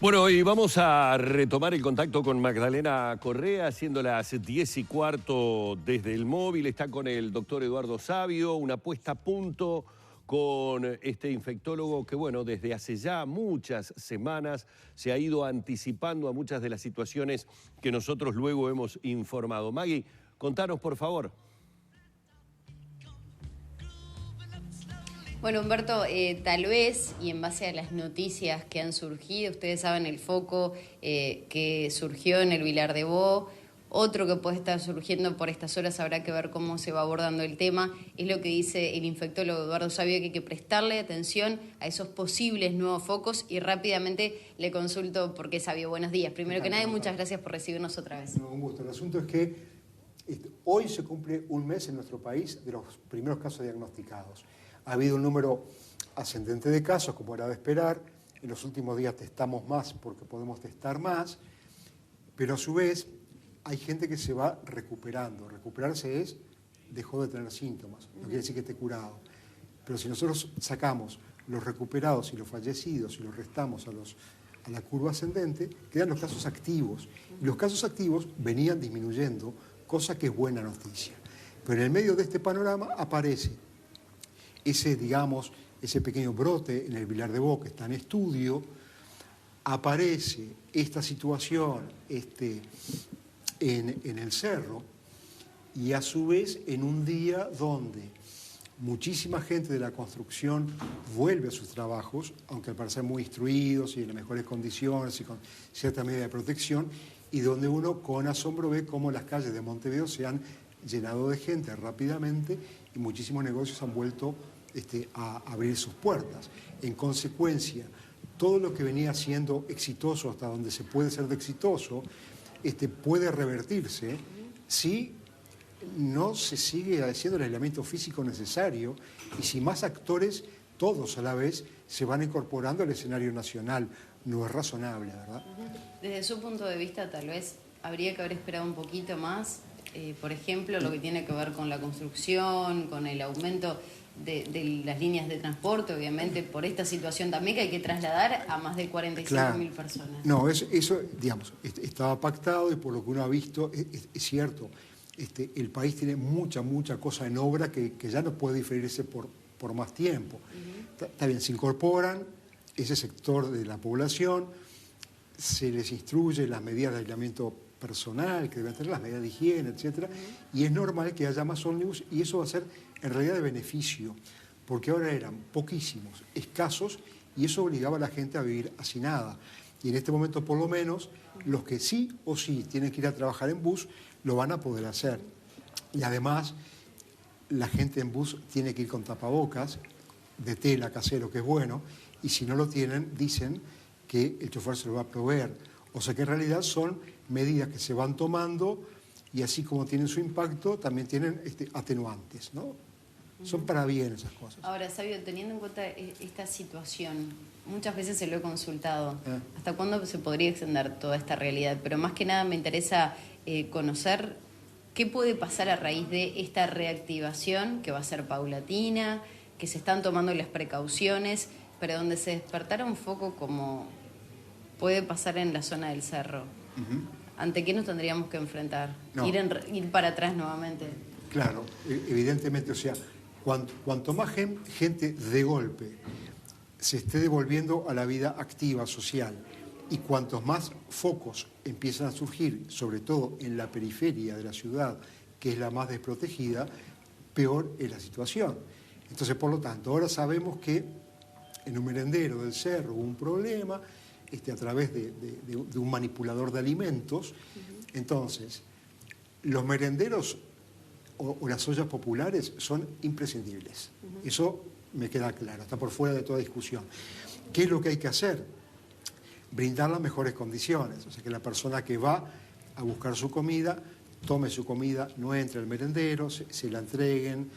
Bueno, y vamos a retomar el contacto con Magdalena Correa, siendo las 10:15 desde el móvil. Está con el doctor Eduardo Savio, una puesta a punto con este infectólogo que, bueno, desde hace ya muchas semanas se ha ido anticipando a muchas de las situaciones que nosotros luego hemos informado. Maggie, contanos, por favor. Bueno, Humberto, tal vez, y en base a las noticias que han surgido, ustedes saben el foco que surgió en el Vilar de Bo, otro que puede estar surgiendo por estas horas, habrá que ver cómo se va abordando el tema, es lo que dice el infectólogo Eduardo Savio, que hay que prestarle atención a esos posibles nuevos focos, y rápidamente le consulto por qué. Savio, buenos días. Primero que nada, muchas gracias por recibirnos otra vez. No, un gusto. El asunto es que hoy se cumple un mes en nuestro país de los primeros casos diagnosticados. Ha habido un número ascendente de casos, como era de esperar. En los últimos días testamos más porque podemos testar más, pero a su vez hay gente que se va recuperando. Recuperarse es, dejó de tener síntomas, no quiere decir que esté curado. Pero si nosotros sacamos los recuperados y los fallecidos y los restamos a la curva ascendente, quedan los casos activos. Y los casos activos venían disminuyendo, cosa que es buena noticia. Pero en el medio de este panorama aparece ese pequeño brote en el Vilar de Bo que está en estudio, aparece esta situación en el Cerro, y a su vez en un día donde muchísima gente de la construcción vuelve a sus trabajos, aunque al parecer muy instruidos y en las mejores condiciones y con cierta medida de protección, y donde uno con asombro ve cómo las calles de Montevideo se han llenado de gente rápidamente y muchísimos negocios han vuelto a abrir sus puertas. En consecuencia, todo lo que venía siendo exitoso hasta donde se puede ser de exitoso, puede revertirse si no se sigue haciendo el aislamiento físico necesario y si más actores, todos a la vez, se van incorporando al escenario nacional. No es razonable, ¿verdad? Desde su punto de vista, tal vez habría que haber esperado un poquito más, por ejemplo, lo que tiene que ver con la construcción, con el aumento de las líneas de transporte, obviamente, por esta situación también que hay que trasladar a más de 45.000 personas. No, eso, digamos, estaba pactado y por lo que uno ha visto, es cierto, el país tiene mucha cosa en obra que ya no puede diferirse por más tiempo. Está bien, se incorporan ese sector de la población, se les instruye las medidas de aislamiento personal, que deben tener las medidas de higiene, etcétera, y es normal que haya más ómnibus y eso va a ser en realidad de beneficio, porque ahora eran poquísimos, escasos, y eso obligaba a la gente a vivir hacinada. Y en este momento, por lo menos, los que sí o sí tienen que ir a trabajar en bus, lo van a poder hacer. Y además, la gente en bus tiene que ir con tapabocas, de tela, casero, que es bueno, y si no lo tienen, dicen que el chofer se lo va a proveer. O sea que en realidad son medidas que se van tomando y así como tienen su impacto, también tienen atenuantes, ¿no? Son para bien esas cosas. Ahora, Savio, teniendo en cuenta esta situación, muchas veces se lo he consultado, ¿hasta cuándo se podría extender toda esta realidad? Pero más que nada me interesa conocer qué puede pasar a raíz de esta reactivación, que va a ser paulatina, que se están tomando las precauciones, pero donde se despertara un foco como puede pasar en la zona del Cerro. ¿Ante qué nos tendríamos que enfrentar? No. Ir para atrás nuevamente. Claro, evidentemente, o sea, cuanto más gente de golpe se esté devolviendo a la vida activa, social, y cuantos más focos empiezan a surgir, sobre todo en la periferia de la ciudad, que es la más desprotegida, peor es la situación. Entonces, por lo tanto, ahora sabemos que en un merendero del Cerro hubo un problema, a través de un manipulador de alimentos. Entonces, los merenderos o las ollas populares son imprescindibles. Eso me queda claro, está por fuera de toda discusión. ¿Qué es lo que hay que hacer? Brindar las mejores condiciones. O sea, que la persona que va a buscar su comida, tome su comida, no entre al merendero, se la entreguen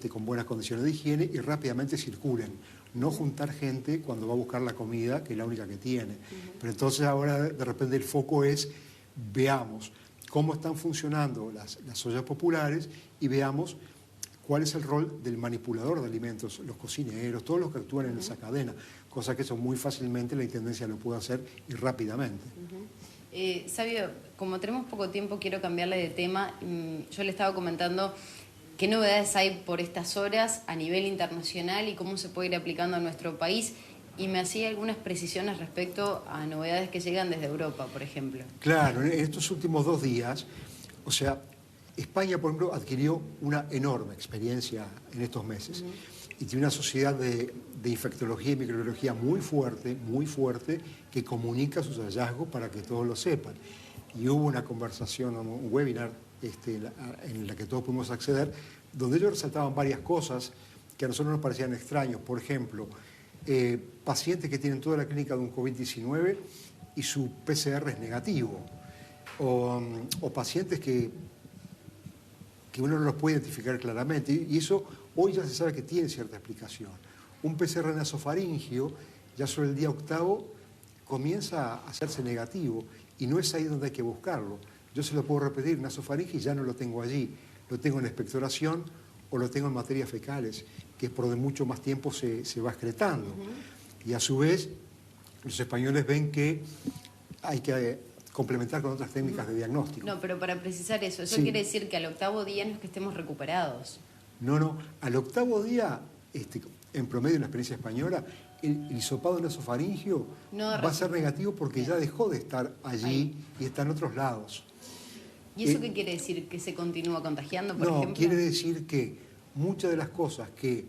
con buenas condiciones de higiene y rápidamente circulen. No juntar gente cuando va a buscar la comida, que es la única que tiene. Pero entonces ahora de repente el foco es, veamos cómo están funcionando las ollas populares y veamos cuál es el rol del manipulador de alimentos, los cocineros, todos los que actúan en esa cadena. cosa que eso muy fácilmente la Intendencia lo puede hacer y rápidamente. Sabio, como tenemos poco tiempo, quiero cambiarle de tema. Yo le estaba comentando qué novedades hay por estas horas a nivel internacional y cómo se puede ir aplicando a nuestro país. Y me hacía algunas precisiones respecto a novedades que llegan desde Europa, por ejemplo. Claro, en estos últimos 2 días, o sea, España, por ejemplo, adquirió una enorme experiencia en estos meses y tiene una sociedad de infectología y microbiología muy fuerte, que comunica sus hallazgos para que todos lo sepan. Y hubo una conversación, un webinar en la que todos pudimos acceder, donde ellos resaltaban varias cosas que a nosotros nos parecían extraños. Por ejemplo, pacientes que tienen toda la clínica de un COVID-19 y su PCR es negativo, o pacientes que uno no los puede identificar claramente, y eso hoy ya se sabe que tiene cierta explicación. Un PCR nasofaringio, ya sobre el día 8º, comienza a hacerse negativo, y no es ahí donde hay que buscarlo. Yo se lo puedo repetir, nasofaringio ya no lo tengo allí, lo tengo en expectoración o lo tengo en materias fecales, que por de mucho más tiempo se va excretando. Y a su vez, los españoles ven que hay que complementar con otras técnicas de diagnóstico. No, pero para precisar eso Sí. quiere decir que al 8º día no es que estemos recuperados. No, al 8º día, en promedio en la experiencia española, el hisopado nasofaringio va a ser negativo porque ya dejó de estar allí y está en otros lados. ¿Y eso qué quiere decir? ¿Que se continúa contagiando, por ejemplo? No, quiere decir que muchas de las cosas que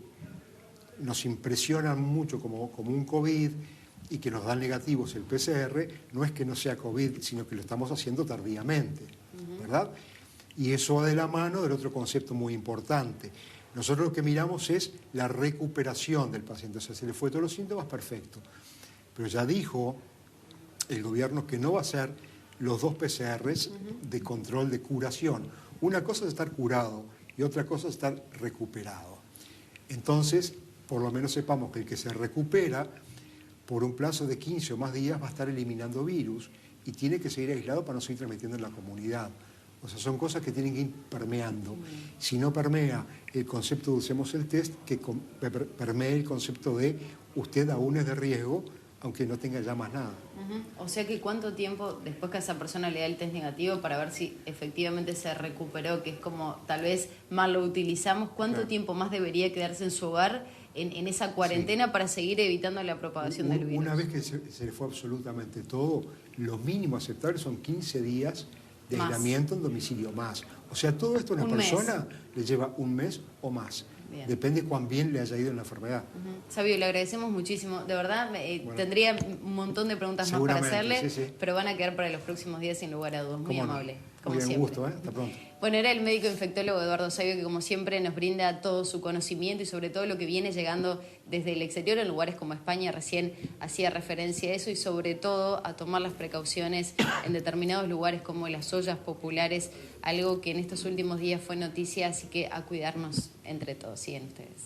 nos impresionan mucho como un COVID y que nos dan negativos el PCR, no es que no sea COVID, sino que lo estamos haciendo tardíamente, ¿verdad? Y eso va de la mano del otro concepto muy importante. Nosotros lo que miramos es la recuperación del paciente. O sea, se le fue todos los síntomas, perfecto. Pero ya dijo el gobierno que no va a hacer los 2 PCRs de control de curación. Una cosa es estar curado y otra cosa es estar recuperado. Entonces, por lo menos sepamos que el que se recupera, por un plazo de 15 o más días, va a estar eliminando virus y tiene que seguir aislado para no seguir transmitiendo en la comunidad. O sea, son cosas que tienen que ir permeando. Si no permea el concepto de usemos el test, que permee el concepto de usted aún es de riesgo, aunque no tenga ya más nada. O sea que ¿cuánto tiempo después que a esa persona le da el test negativo para ver si efectivamente se recuperó, que es como tal vez mal lo utilizamos, cuánto tiempo más debería quedarse en su hogar en esa cuarentena para seguir evitando la propagación del virus? Una vez que se le fue absolutamente todo, lo mínimo aceptable son 15 días de aislamiento en domicilio más. O sea, todo esto a una persona le lleva un mes o más. Bien. Depende cuán bien le haya ido en la enfermedad. Sabio, le agradecemos muchísimo. De verdad, tendría un montón de preguntas más para hacerle, pero van a quedar para los próximos días sin lugar a dudas. Muy amable. Como muy bien, siempre. Un gusto, hasta pronto. Bueno, era el médico infectólogo Eduardo Sabio, que como siempre nos brinda todo su conocimiento y sobre todo lo que viene llegando desde el exterior en lugares como España. Recién hacía referencia a eso y sobre todo a tomar las precauciones en determinados lugares como las ollas populares, algo que en estos últimos días fue noticia, así que a cuidarnos entre todos. Siguen ustedes.